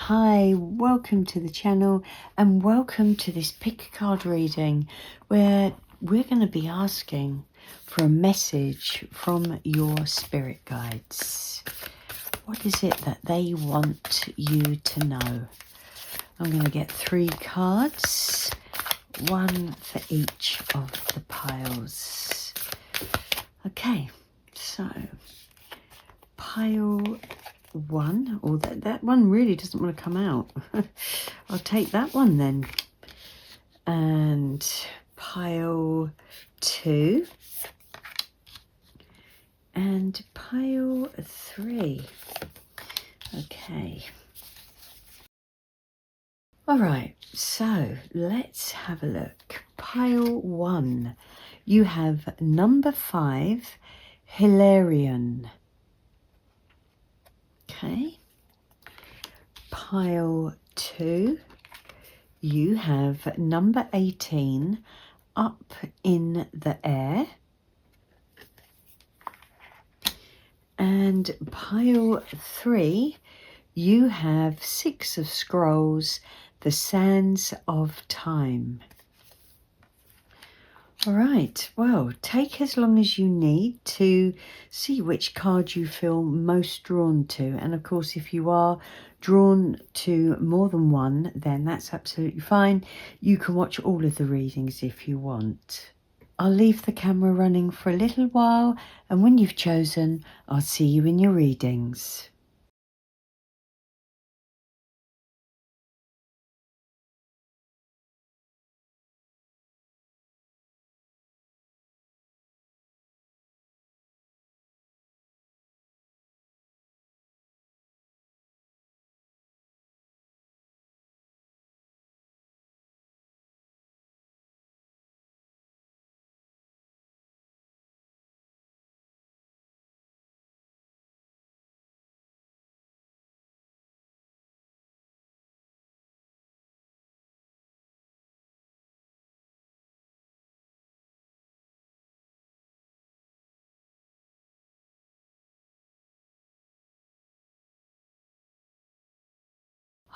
Hi, welcome to the channel and welcome to this pick a card reading where we're going to be asking for a message from your spirit guides. What is it that they want you to know? I'm going to get 3 cards, one for each of the piles. Okay, so pile 1, or that one really doesn't want to come out. I'll take that one then. And pile 2 and pile 3. Okay. All right, so let's have a look. Pile 1, you have number 5, Hilarion. Okay. Pile 2, you have number 18, Up in the Air. And pile 3, you have 6 of Scrolls, The Sands of Time. All right, well, take as long as you need to see which card you feel most drawn to. And of course, if you are drawn to more than one, then that's absolutely fine. You can watch all of the readings if you want. I'll leave the camera running for a little while, and when you've chosen, I'll see you in your readings.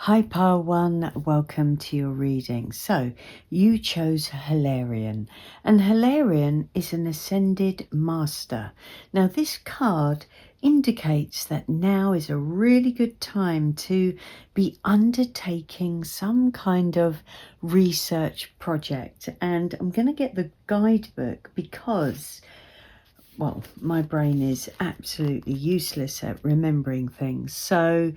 Hi Pile 1, welcome to your reading. So you chose Hilarion, and Hilarion is an ascended master. Now this card indicates that now is a really good time to be undertaking some kind of research project. And I'm going to get the guidebook because, well, my brain is absolutely useless at remembering things. So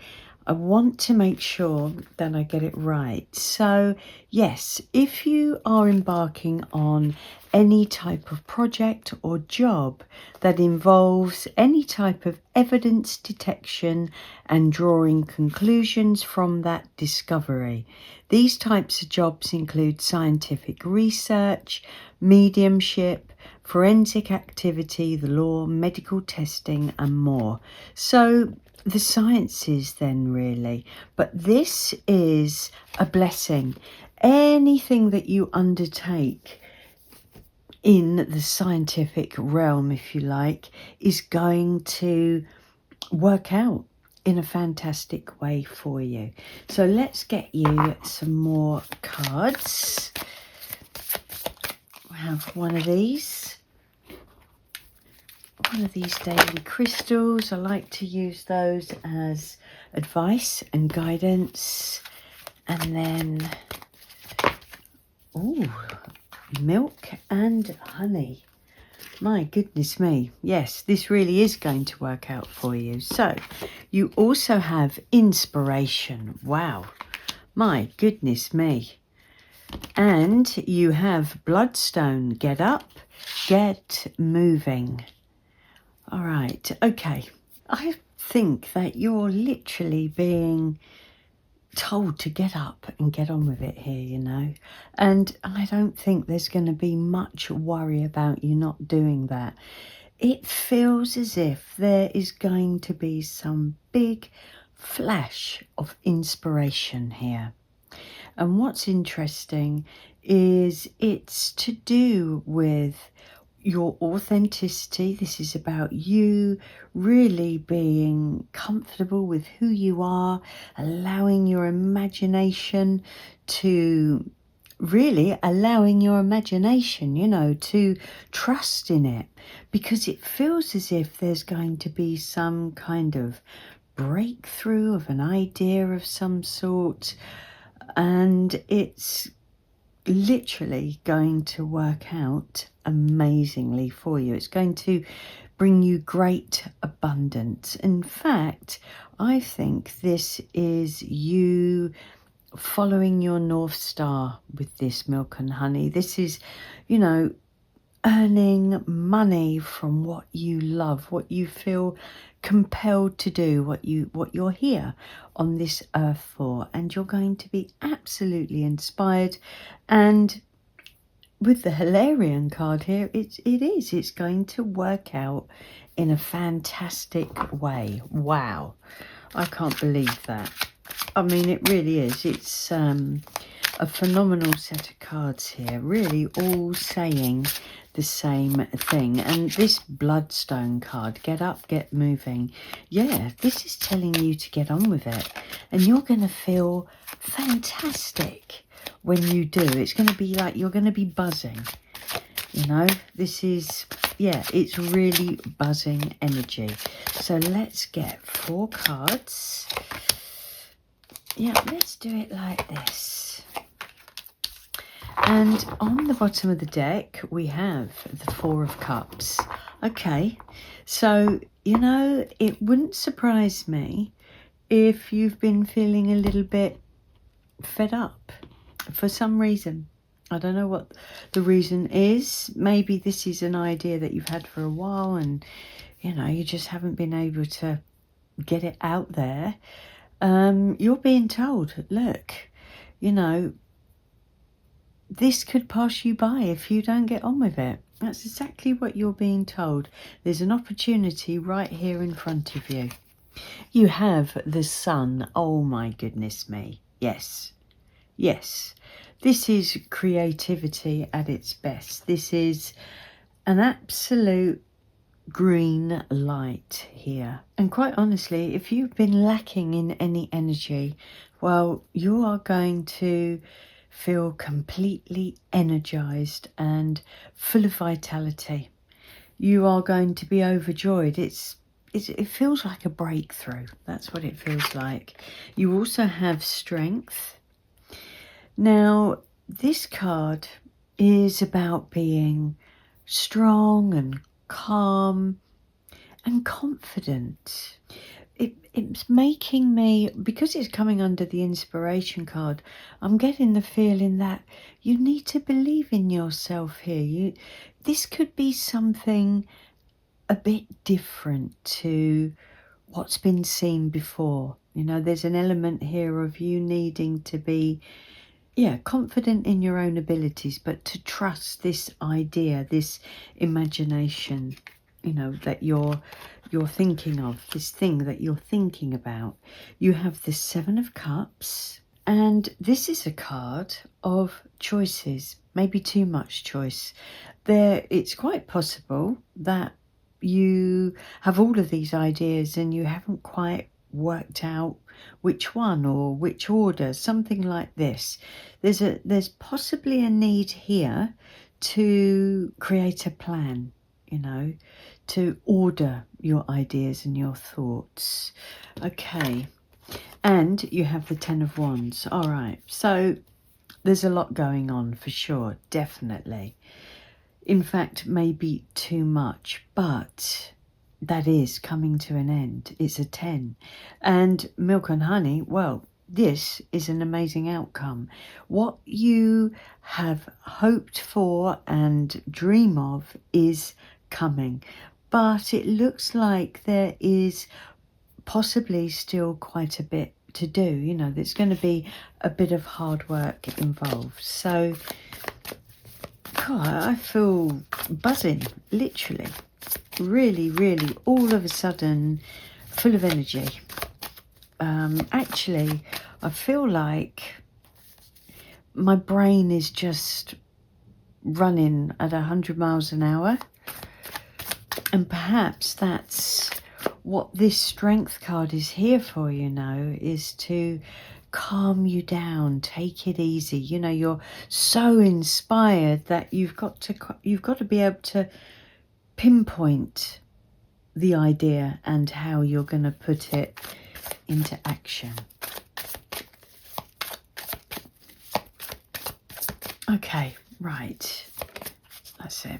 I want to make sure that I get it right. So yes, if you are embarking on any type of project or job that involves any type of evidence detection and drawing conclusions from that discovery, these types of jobs include scientific research, mediumship, forensic activity, the law, medical testing, and more. So the sciences then really, but this is a blessing. Anything that you undertake in the scientific realm, if you like, is going to work out in a fantastic way for you. So let's get you some more cards. We have one of these daily crystals. I like to use those as advice and guidance. And then, milk and honey. My goodness me. Yes, this really is going to work out for you. So you also have inspiration. Wow. My goodness me. And you have bloodstone. Get up, get moving. All right, okay. I think that you're literally being told to get up and get on with it here, you know. And I don't think there's going to be much worry about you not doing that. It feels as if there is going to be some big flash of inspiration here. And what's interesting is it's to do with your authenticity. This is about you really being comfortable with who you are, allowing your imagination to really allowing your imagination, to trust in it, because it feels as if there's going to be some kind of breakthrough of an idea of some sort, and it's literally going to work out amazingly for you. It's going to bring you great abundance. In fact, I think this is you following your North Star with this Milk and Honey. This is, earning money from what you love, what you feel compelled to do, what you're here on this earth for, and you're going to be absolutely inspired. And with the Hilarion card here, it's going to work out in a fantastic way. Wow, I can't believe that. I mean, it really is. It's a phenomenal set of cards here, really all saying the same thing. And this Bloodstone card, get up, get moving. Yeah, this is telling you to get on with it. And you're going to feel fantastic when you do. It's going to be like you're going to be buzzing. This is, it's really buzzing energy. So let's get 4 cards. Yeah, let's do it like this. And on the bottom of the deck, we have the 4 of Cups. Okay, so, it wouldn't surprise me if you've been feeling a little bit fed up for some reason. I don't know what the reason is. Maybe this is an idea that you've had for a while and, you just haven't been able to get it out there. You're being told, look, this could pass you by if you don't get on with it. That's exactly what you're being told. There's an opportunity right here in front of you. You have the Sun. Oh my goodness me. Yes. This is creativity at its best. This is an absolute green light here. And quite honestly, if you've been lacking in any energy, well, you are going to feel completely energized and full of vitality. You are going to be overjoyed. It feels like a breakthrough. That's what it feels like. You also have strength. Now, this card is about being strong and calm and confident. It's making me, because it's coming under the inspiration card, I'm getting the feeling that you need to believe in yourself here. This could be something a bit different to what's been seen before. There's an element here of you needing to be confident in your own abilities, but to trust this idea, this imagination, that you're thinking of, this thing that you're thinking about. You have the 7 of Cups, and this is a card of choices, maybe too much choice. It's quite possible that you have all of these ideas and you haven't quite worked out which one or which order, something like this. There's possibly a need here to create a plan, to order your ideas and your thoughts. Okay, and you have the 10 of Wands. All right, so there's a lot going on for sure, definitely. In fact, maybe too much, but that is coming to an end. It's a 10. And Milk and Honey, well, this is an amazing outcome. What you have hoped for and dream of is coming. But it looks like there is possibly still quite a bit to do. There's going to be a bit of hard work involved. So, God, I feel buzzing, literally. Really, all of a sudden, full of energy. Actually, I feel like my brain is just running at 100 miles an hour. And perhaps that's what this strength card is here for, is to calm you down, take it easy. You're so inspired that you've got to be able to pinpoint the idea and how you're going to put it into action. Okay, right. That's it.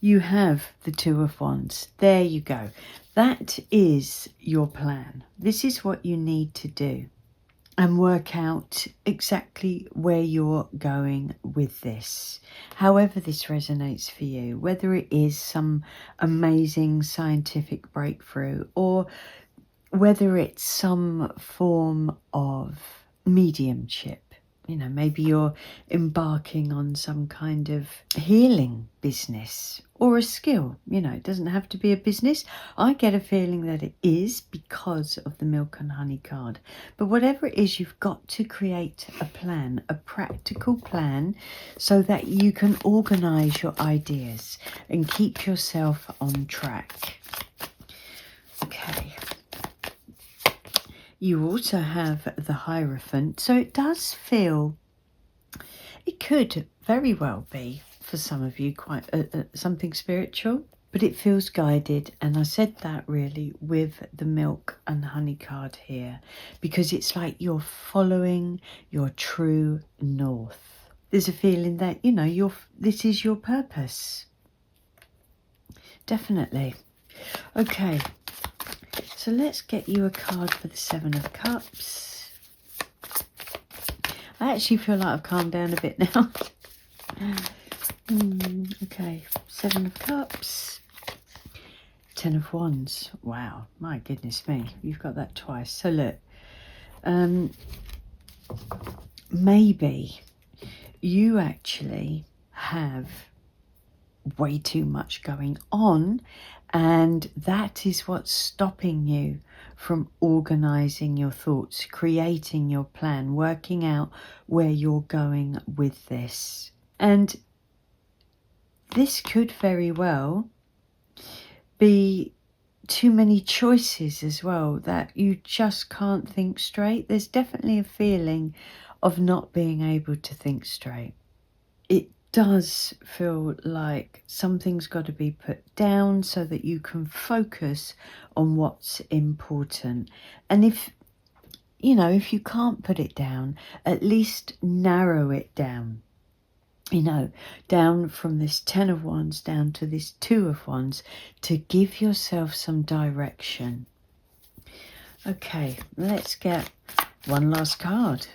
You have the Two of Wands. There you go. That is your plan. This is what you need to do and work out exactly where you're going with this. However this resonates for you, whether it is some amazing scientific breakthrough or whether it's some form of mediumship. Maybe you're embarking on some kind of healing business or a skill. It doesn't have to be a business. I get a feeling that it is because of the Milk and Honey card. But whatever it is, you've got to create a plan, a practical plan, so that you can organize your ideas and keep yourself on track. Okay. You also have the Hierophant, so it does feel, it could very well be for some of you quite something spiritual, but it feels guided. And I said that really with the Milk and Honey card here, because it's like you're following your true north. There's a feeling that, this is your purpose. Definitely. Okay. So let's get you a card for the Seven of Cups. I actually feel like I've calmed down a bit now. Okay, Seven of Cups. Ten of Wands. Wow, my goodness me. You've got that twice. So look, maybe you actually have way too much going on, and that is what's stopping you from organizing your thoughts, creating your plan, working out where you're going with this. And this could very well be too many choices as well, that you just can't think straight. There's definitely a feeling of not being able to think straight. It does feel like something's got to be put down so that you can focus on what's important. And if you can't put it down, at least narrow it down. Down from this Ten of Wands down to this Two of Wands, to give yourself some direction. Okay, let's get one last card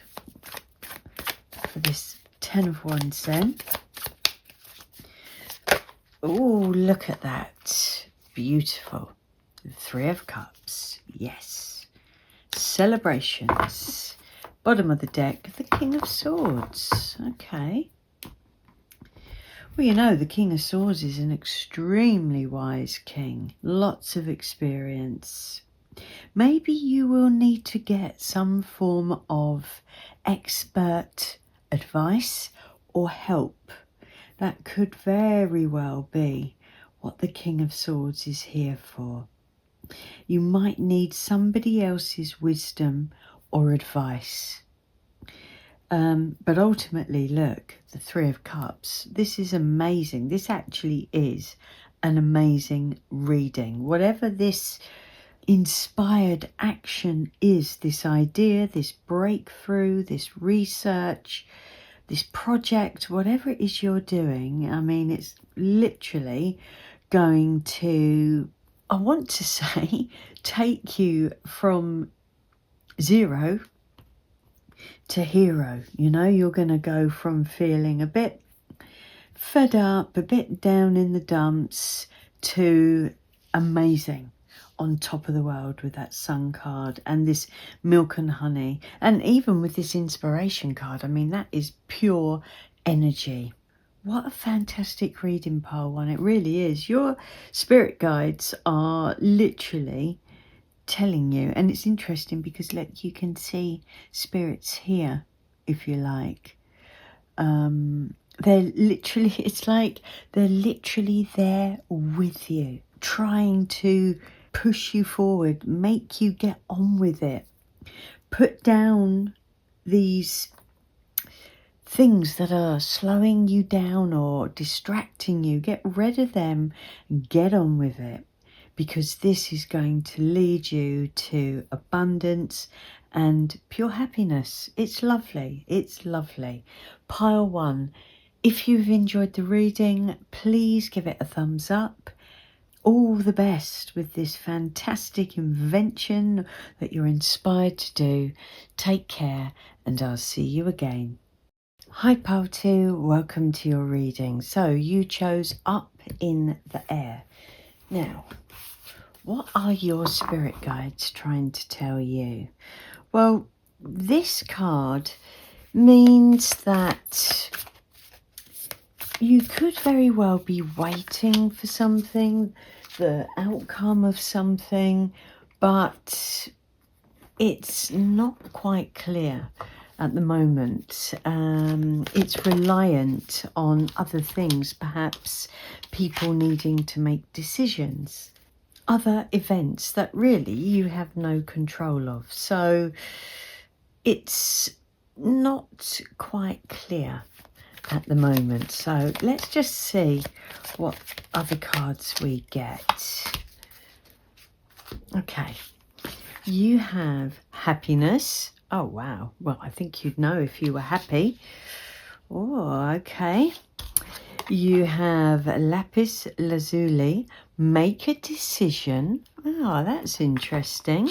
for this Ten of Wands then. Oh, look at that. Beautiful. The Three of Cups. Yes. Celebrations. Bottom of the deck, the King of Swords. Okay. Well, the King of Swords is an extremely wise king. Lots of experience. Maybe you will need to get some form of expert advice or help. That could very well be what the King of Swords is here for. You might need somebody else's wisdom or advice. But ultimately, look, the Three of Cups. This is amazing. This actually is an amazing reading. Whatever this inspired action is, this idea, this breakthrough, this research, this project, whatever it is you're doing, it's literally going to, I want to say, take you from zero to hero. You're going to go from feeling a bit fed up, a bit down in the dumps, to amazing, on top of the world with that Sun card and this Milk and Honey. And even with this Inspiration card, that is pure energy. What a fantastic reading, Pile One. It really is. Your spirit guides are literally telling you, and it's interesting because look, you can see spirits here, if you like. They're literally, it's like they're literally there with you. trying to push you forward, make you get on with it. Put down these things that are slowing you down or distracting you. Get rid of them and get on with it, because this is going to lead you to abundance and pure happiness. It's lovely. It's lovely. Pile 1. If you've enjoyed the reading, please give it a thumbs up. All the best with this fantastic invention that you're inspired to do. Take care, and I'll see you again. Hi Pile 2, welcome to your reading. So you chose Up in the Air. Now, what are your spirit guides trying to tell you? Well, this card means that you could very well be waiting for something, the outcome of something, but it's not quite clear at the moment. It's reliant on other things, perhaps people needing to make decisions, other events that really you have no control of. So it's not quite clear at the moment. So let's just see what other cards we get. Okay, you have happiness. Oh wow, well I think you'd know if you were happy. Oh, okay. You have lapis lazuli. Make a decision. Oh, that's interesting.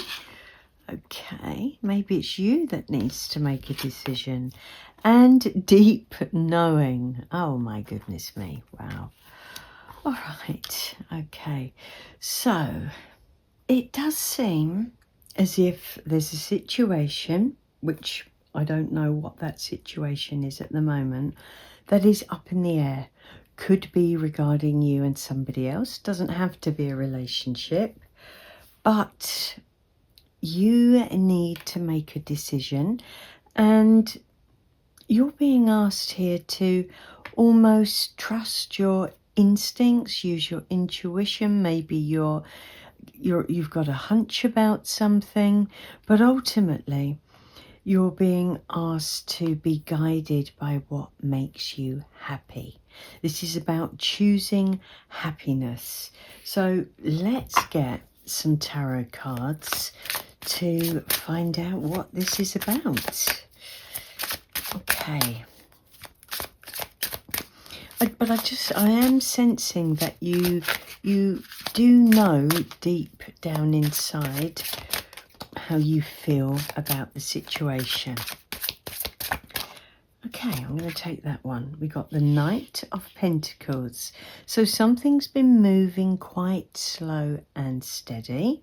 Okay, maybe it's you that needs to make a decision. And deep knowing. Oh my goodness me. Wow. All right. Okay. So it does seem as if there's a situation, which I don't know what that situation is at the moment, that is up in the air. Could be regarding you and somebody else. Doesn't have to be a relationship. But you need to make a decision, and you're being asked here to almost trust your instincts, use your intuition. Maybe you've got a hunch about something, but ultimately you're being asked to be guided by what makes you happy. This is about choosing happiness. So let's get some tarot cards to find out what this is about. Okay. But I am sensing that you do know deep down inside how you feel about the situation. Okay, I'm going to take that one. We got the Knight of Pentacles. So something's been moving quite slow and steady,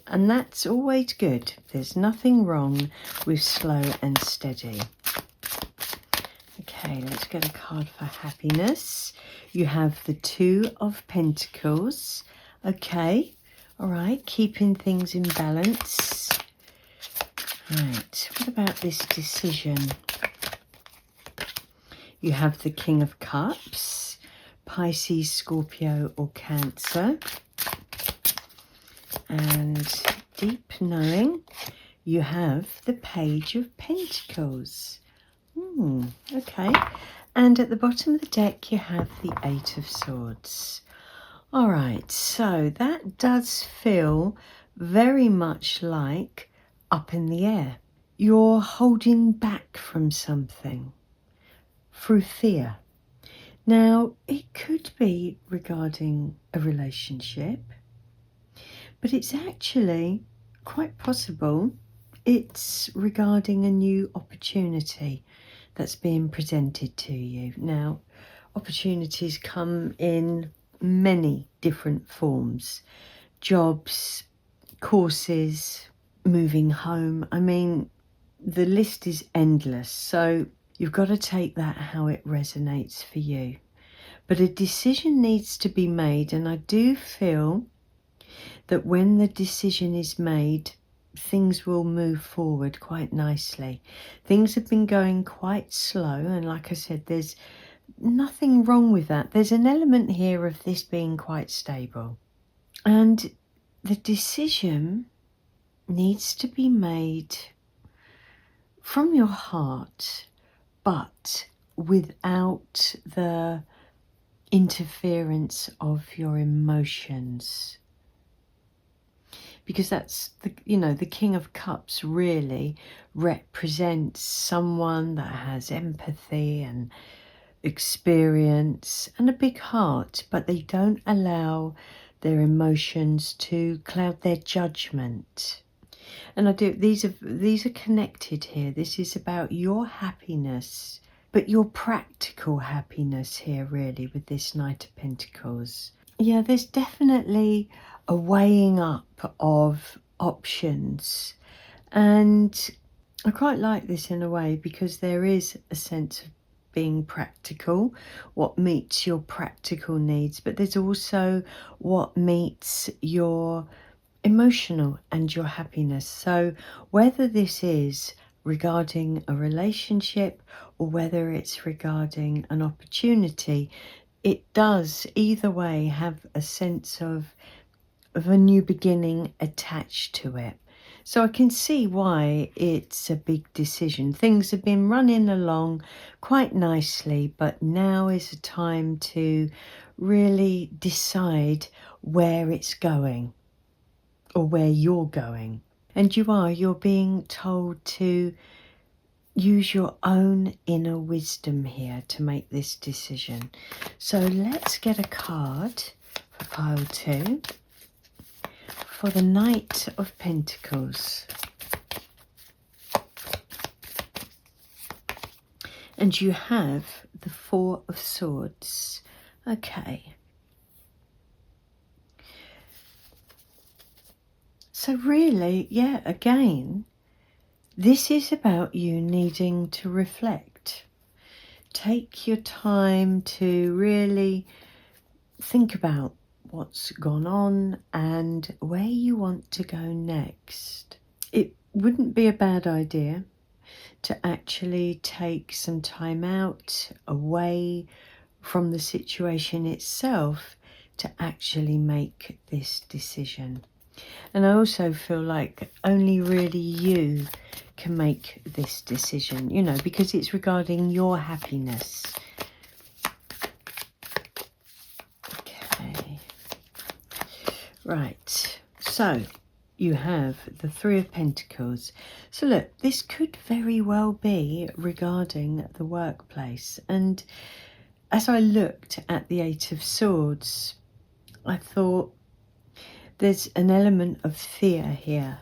and that's always good. There's nothing wrong with slow and steady. Okay, let's get a card for happiness. You have the Two of Pentacles. Okay, all right, keeping things in balance. Right, what about this decision? You have the King of Cups, Pisces, Scorpio or Cancer. And deep knowing, you have the Page of Pentacles. Okay. And at the bottom of the deck, you have the Eight of Swords. All right, so that does feel very much like up in the air. You're holding back from something through fear. Now, it could be regarding a relationship, but it's actually quite possible it's regarding a new opportunity that's being presented to you. Now, opportunities come in many different forms. Jobs, courses, moving home. I mean, the list is endless. So you've got to take that how it resonates for you. But a decision needs to be made, and I do feel that when the decision is made, things will move forward quite nicely. Things have been going quite slow, and like I said, there's nothing wrong with that. There's an element here of this being quite stable. And the decision needs to be made from your heart, but without the interference of your emotions. Because that's the King of Cups really represents someone that has empathy and experience and a big heart, but they don't allow their emotions to cloud their judgment. And these are connected here. This is about your happiness, but your practical happiness here, really, with this Knight of Pentacles. Yeah, there's definitely a weighing up of options. And I quite like this in a way, because there is a sense of being practical, what meets your practical needs, but there's also what meets your emotional and your happiness. So whether this is regarding a relationship or whether it's regarding an opportunity, it does either way have a sense of a new beginning attached to it. So I can see why it's a big decision. Things have been running along quite nicely, but now is a time to really decide where it's going, or where you're going. And you're being told to use your own inner wisdom here to make this decision. So let's get a card for pile 2 for the Knight of Pentacles. And you have the 4 of Swords. Okay. So really, yeah, again, this is about you needing to reflect. Take your time to really think about what's gone on and where you want to go next. It wouldn't be a bad idea to actually take some time out away from the situation itself to actually make this decision. And I also feel like only really you can make this decision, because it's regarding your happiness. Okay. Right. So you have the 3 of Pentacles. So look, this could very well be regarding the workplace. And as I looked at the 8 of Swords, I thought there's an element of fear here.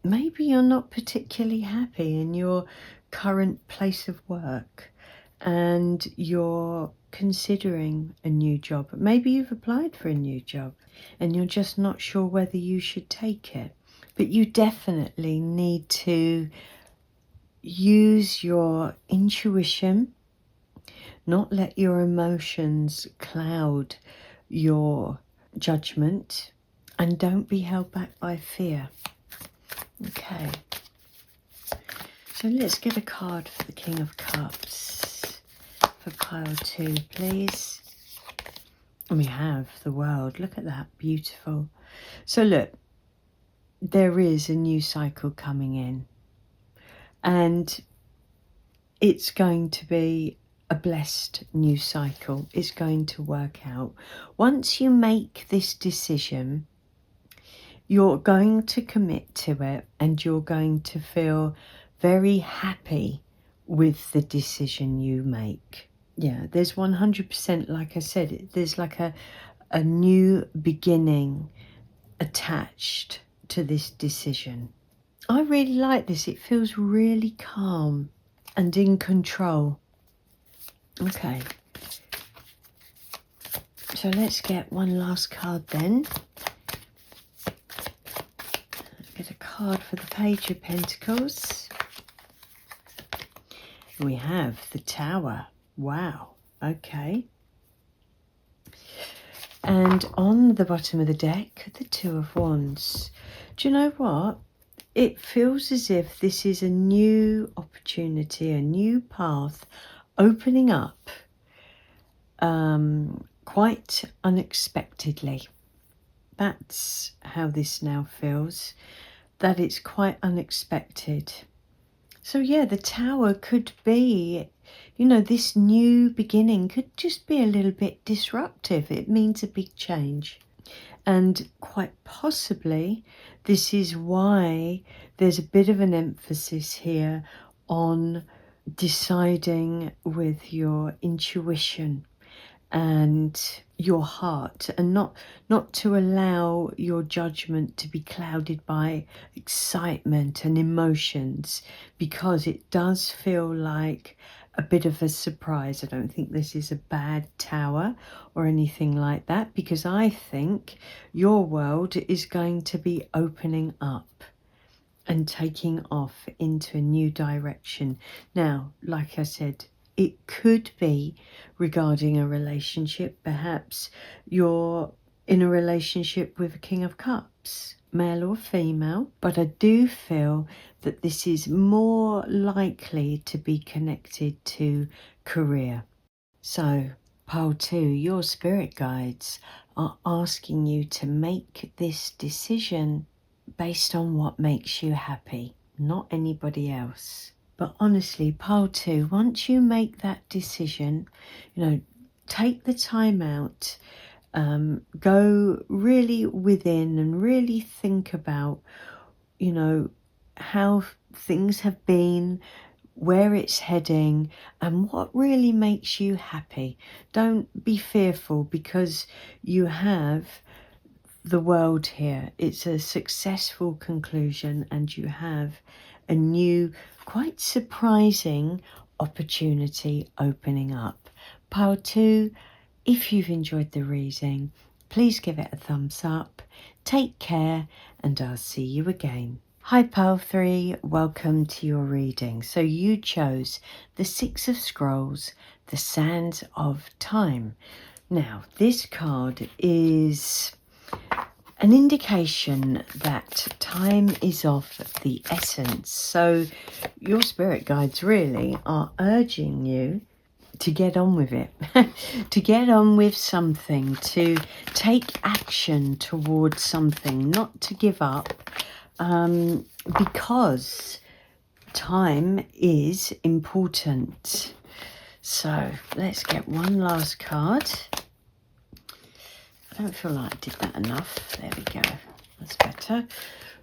Maybe you're not particularly happy in your current place of work and you're considering a new job. Maybe you've applied for a new job and you're just not sure whether you should take it. But you definitely need to use your intuition, not let your emotions cloud your judgment, and don't be held back by fear. Okay, so let's get a card for the King of Cups for pile 2, please. And we have the World. Look at that, beautiful. So look, there is a new cycle coming in, and it's going to be a blessed new cycle. It's going to work out. Once you make this decision, you're going to commit to it and you're going to feel very happy with the decision you make. Yeah, there's 100%, like I said, there's like a new beginning attached to this decision. I really like this. It feels really calm and in control. Okay. So let's get one last card then. Get a card for the Page of Pentacles. We have the Tower. Wow. Okay. And on the bottom of the deck, the 2 of Wands. Do you know what? It feels as if this is a new opportunity, a new path opening up quite unexpectedly. That's how this now feels, that it's quite unexpected. So yeah, the Tower could be, this new beginning could just be a little bit disruptive. It means a big change. And quite possibly, this is why there's a bit of an emphasis here on deciding with your intuition and your heart, and not to allow your judgment to be clouded by excitement and emotions, because it does feel like a bit of a surprise. I don't think this is a bad Tower or anything like that, because I think your world is going to be opening up and taking off into a new direction. Now, like I said, it could be regarding a relationship. Perhaps you're in a relationship with a King of Cups, male or female, but I do feel that this is more likely to be connected to career. So, pile 2, your spirit guides are asking you to make this decision based on what makes you happy, not anybody else. But honestly, pile 2, once you make that decision, take the time out, go really within and really think about, how things have been, where it's heading, and what really makes you happy. Don't be fearful, because you have the world here. It's a successful conclusion, and you have a new, quite surprising opportunity opening up. Pile 2, if you've enjoyed the reading, please give it a thumbs up. Take care, and I'll see you again. Hi Pile 3, welcome to your reading. So you chose the Six of Scrolls, the Sands of Time. Now, this card is an indication that time is of the essence. So your spirit guides really are urging you to get on with it, to get on with something, to take action towards something, not to give up, because time is important. So let's get one last card. I don't feel like I did that enough. There we go. That's better.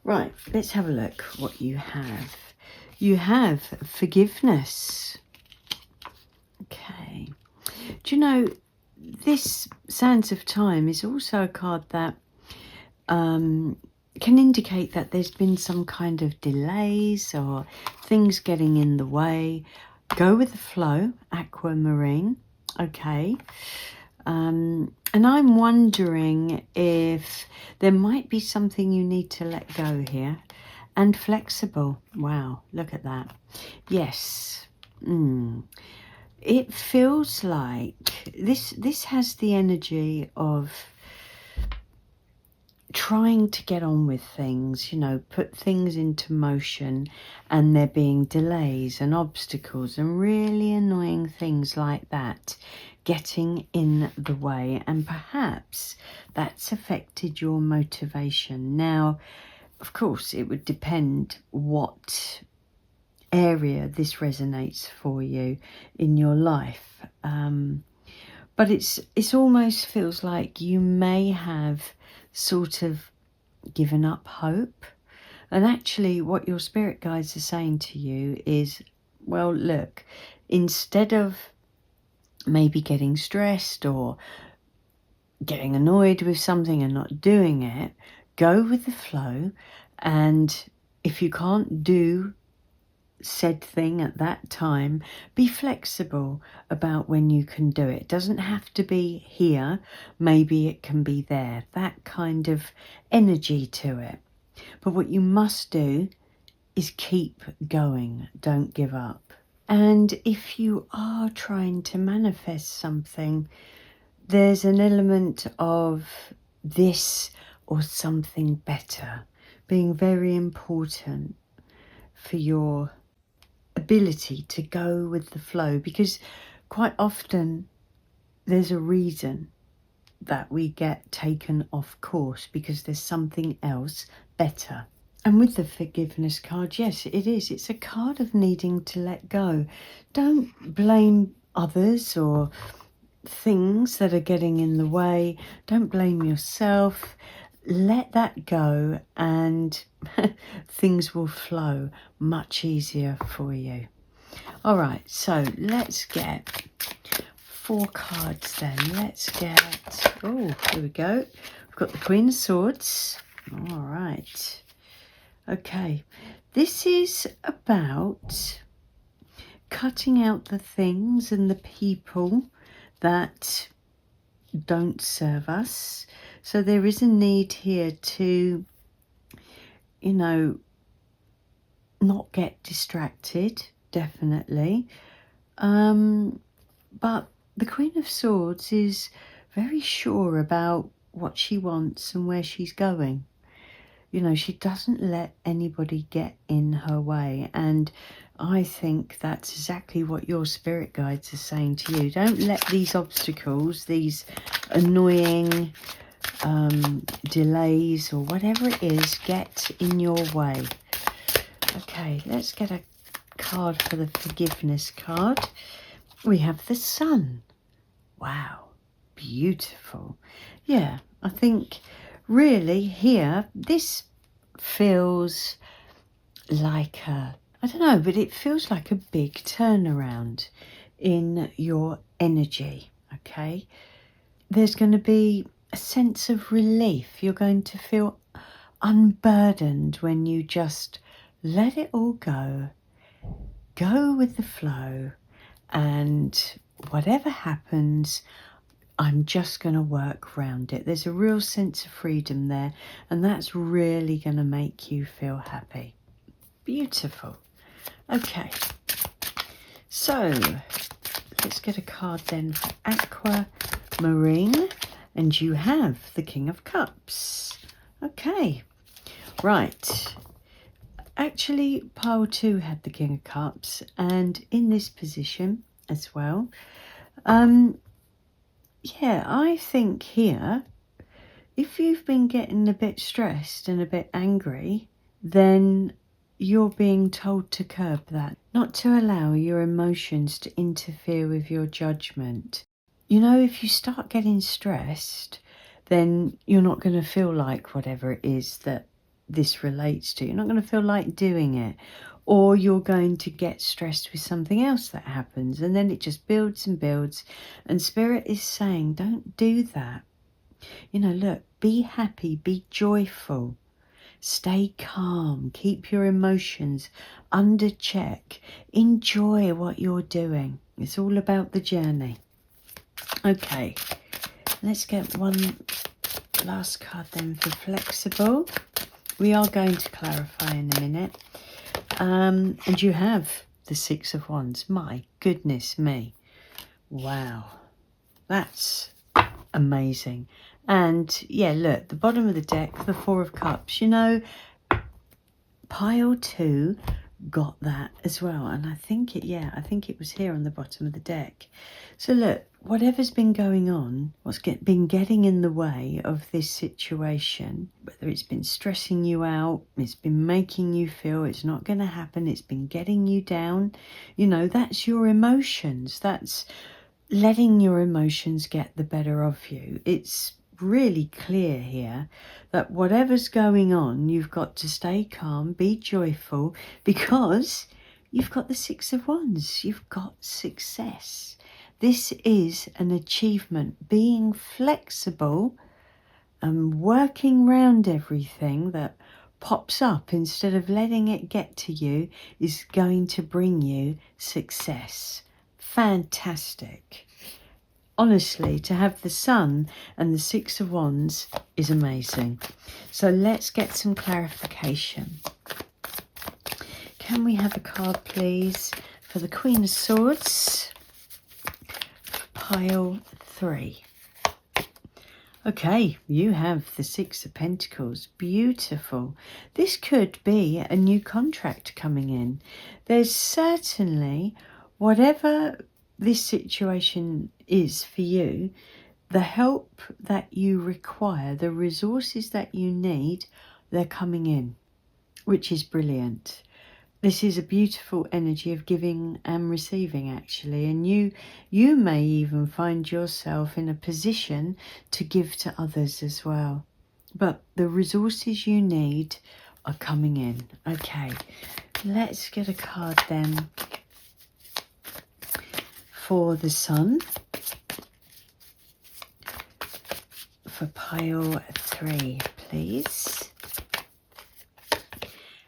Right, let's have a look what you have. You have forgiveness. Okay. Do you know, this Sands of Time is also a card that can indicate that there's been some kind of delays or things getting in the way. Go with the flow, aquamarine. Okay. And I'm wondering if there might be something you need to let go here. And flexible. Wow, look at that. Yes. It feels like this has the energy of trying to get on with things, put things into motion, and there being delays and obstacles and really annoying things like that getting in the way, and perhaps that's affected your motivation. Now, of course, it would depend what area this resonates for you in your life, but it's almost feels like you may have sort of given up hope. And actually what your spirit guides are saying to you is, well, look, instead of maybe getting stressed or getting annoyed with something and not doing it, go with the flow. And if you can't do said thing at that time, be flexible about when you can do it. It doesn't have to be here, maybe it can be there, that kind of energy to it. But what you must do is keep going, don't give up. And if you are trying to manifest something, there's an element of this or something better being very important for your ability to go with the flow, because quite often there's a reason that we get taken off course because there's something else better. And with the forgiveness card, yes, it is. It's a card of needing to let go. Don't blame others or things that are getting in the way. Don't blame yourself. Let that go and things will flow much easier for you. All right, so let's get 4 cards then. Let's get, oh, here we go. We've got the Queen of Swords. All right. Okay, this is about cutting out the things and the people that don't serve us. So there is a need here to, you know, not get distracted, definitely. But the Queen of Swords is very sure about what she wants and where she's going. You know, she doesn't let anybody get in her way. And I think that's exactly what your spirit guides are saying to you. Don't let these obstacles, these annoying delays or whatever it is, get in your way. Okay, let's get a card for the forgiveness card. We have the Sun. Wow, beautiful. Yeah, I think really here, this feels like a, I don't know, but it feels like a big turnaround in your energy, okay? There's going to be a sense of relief. You're going to feel unburdened when you just let it all go with the flow, and whatever happens, I'm just going to work around it. There's a real sense of freedom there, and that's really going to make you feel happy. Beautiful. Okay, so let's get a card then for Aquamarine, and you have the King of Cups. Okay, right. Actually, pile 2 had the King of Cups, and in this position as well. Yeah, I think here, if you've been getting a bit stressed and a bit angry, then you're being told to curb that, not to allow your emotions to interfere with your judgment. You know, if you start getting stressed, then you're not going to feel like whatever it is that this relates to. You're not going to feel like doing it. Or you're going to get stressed with something else that happens, and then it just builds and builds. And Spirit is saying, don't do that. You know, look, be happy, be joyful, stay calm, keep your emotions under check, enjoy what you're doing. It's all about the journey. Okay, let's get one last card then for flexible. We are going to clarify in a minute. And you have the 6 of Wands. My goodness me. Wow. That's amazing. And yeah, look, the bottom of the deck, the 4 of Cups. You know, pile 2 got that as well. And I think it was here on the bottom of the deck. So look, whatever's been going on, what's been getting in the way of this situation, whether it's been stressing you out, it's been making you feel it's not going to happen, it's been getting you down, you know, that's your emotions. That's letting your emotions get the better of you. It's really clear here that whatever's going on, you've got to stay calm, be joyful, because you've got the 6 of Wands. You've got success. This is an achievement. Being flexible and working around everything that pops up instead of letting it get to you is going to bring you success. Fantastic. Honestly, to have the Sun and the 6 of Wands is amazing. So let's get some clarification. Can we have a card, please, for the Queen of Swords? Pile 3. Okay, you have the 6 of Pentacles. Beautiful. This could be a new contract coming in. There's certainly, whatever this situation is for you, the help that you require, the resources that you need, they're coming in, which is brilliant. This is a beautiful energy of giving and receiving, actually, and you may even find yourself in a position to give to others as well. But the resources you need are coming in. Okay, let's get a card then for the Sun, for pile 3, please.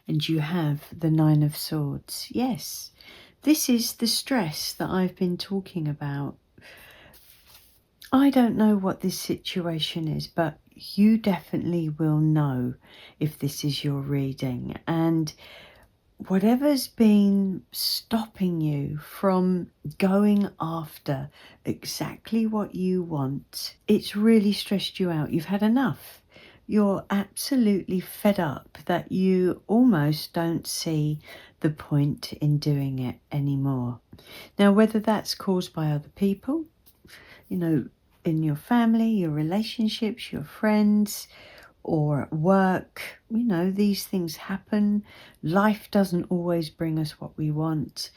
And you have the Nine of Swords. Yes, this is the stress that I've been talking about. I don't know what this situation is, but you definitely will know if this is your reading. And whatever's been stopping you from going after exactly what you want, it's really stressed you out. You've had enough. You're absolutely fed up that you almost don't see the point in doing it anymore. Now, whether that's caused by other people, you know, in your family, your relationships, your friends, or at work, you know, these things happen. Life doesn't always bring us what we want.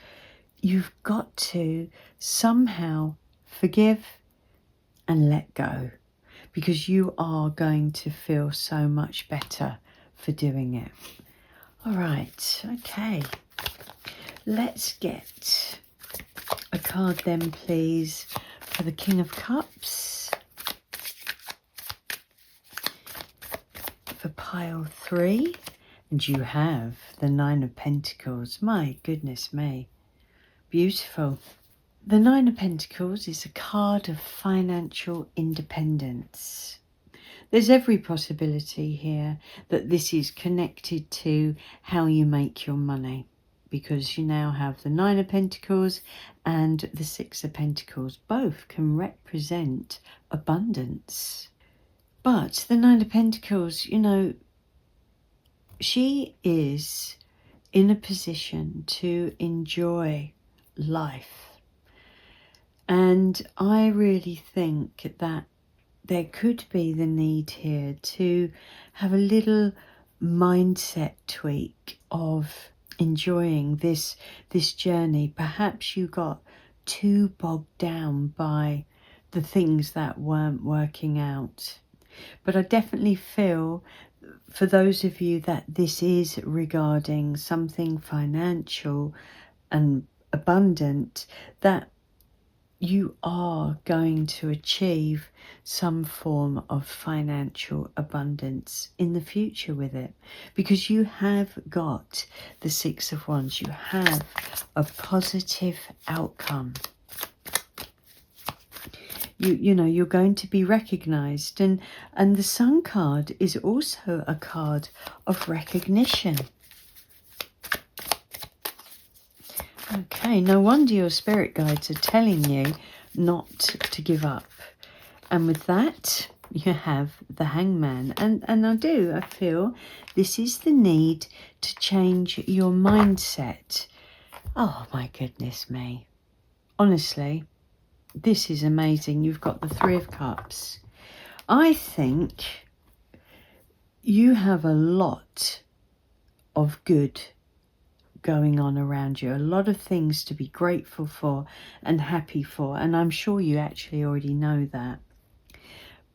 You've got to somehow forgive and let go, because you are going to feel so much better for doing it. All right, okay. Let's get a card then, please, for the King of Cups, for pile 3, and you have the Nine of Pentacles. My goodness me, beautiful. The Nine of Pentacles is a card of financial independence. There's every possibility here that this is connected to how you make your money, because you now have the Nine of Pentacles and the Six of Pentacles. Both can represent abundance. But the Nine of Pentacles, you know, she is in a position to enjoy life. And I really think that there could be the need here to have a little mindset tweak of enjoying this journey. Perhaps you got too bogged down by the things that weren't working out. But I definitely feel, for those of you that this is regarding something financial and abundant, that you are going to achieve some form of financial abundance in the future with it, because you have got the Six of Wands. You have a positive outcome. You know, you're going to be recognized, and the Sun card is also a card of recognition. Okay, no wonder your spirit guides are telling you not to give up. And with that, you have the Hangman. And I feel this is the need to change your mindset. Oh my goodness me. Honestly, this is amazing. You've got the Three of Cups. I think you have a lot of good going on around you, a lot of things to be grateful for and happy for, and I'm sure you actually already know that.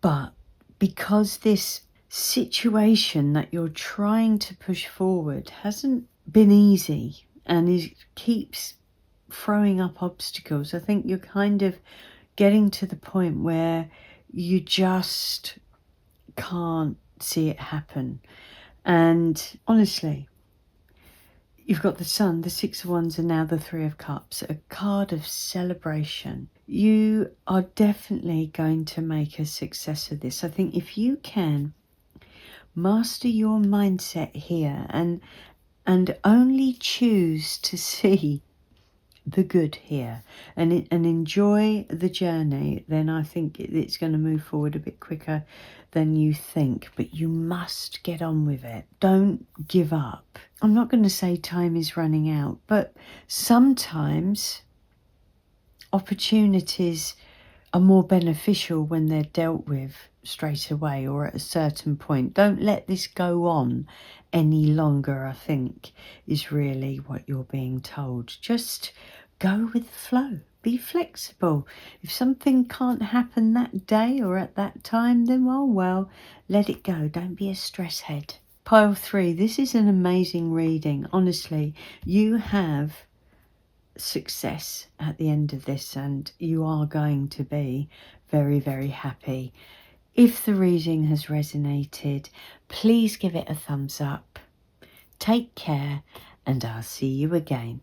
But because this situation that you're trying to push forward hasn't been easy and keeps throwing up obstacles, I think you're kind of getting to the point where you just can't see it happen. And honestly, you've got the Sun, the Six of Wands, and now the Three of Cups, a card of celebration. You are definitely going to make a success of this. I think if you can master your mindset here and only choose to see the good here and enjoy the journey, then I think it's going to move forward a bit quicker than you think. But you must get on with it. Don't give up. I'm not going to say time is running out, but sometimes opportunities are more beneficial when they're dealt with straight away or at a certain point. Don't let this go on any longer, I think, is really what you're being told. Just go with the flow. Be flexible. If something can't happen that day or at that time, then well, let it go. Don't be a stress head. Pile 3, this is an amazing reading. Honestly, you have success at the end of this and you are going to be very, very happy. If the reading has resonated, please give it a thumbs up. Take care and I'll see you again.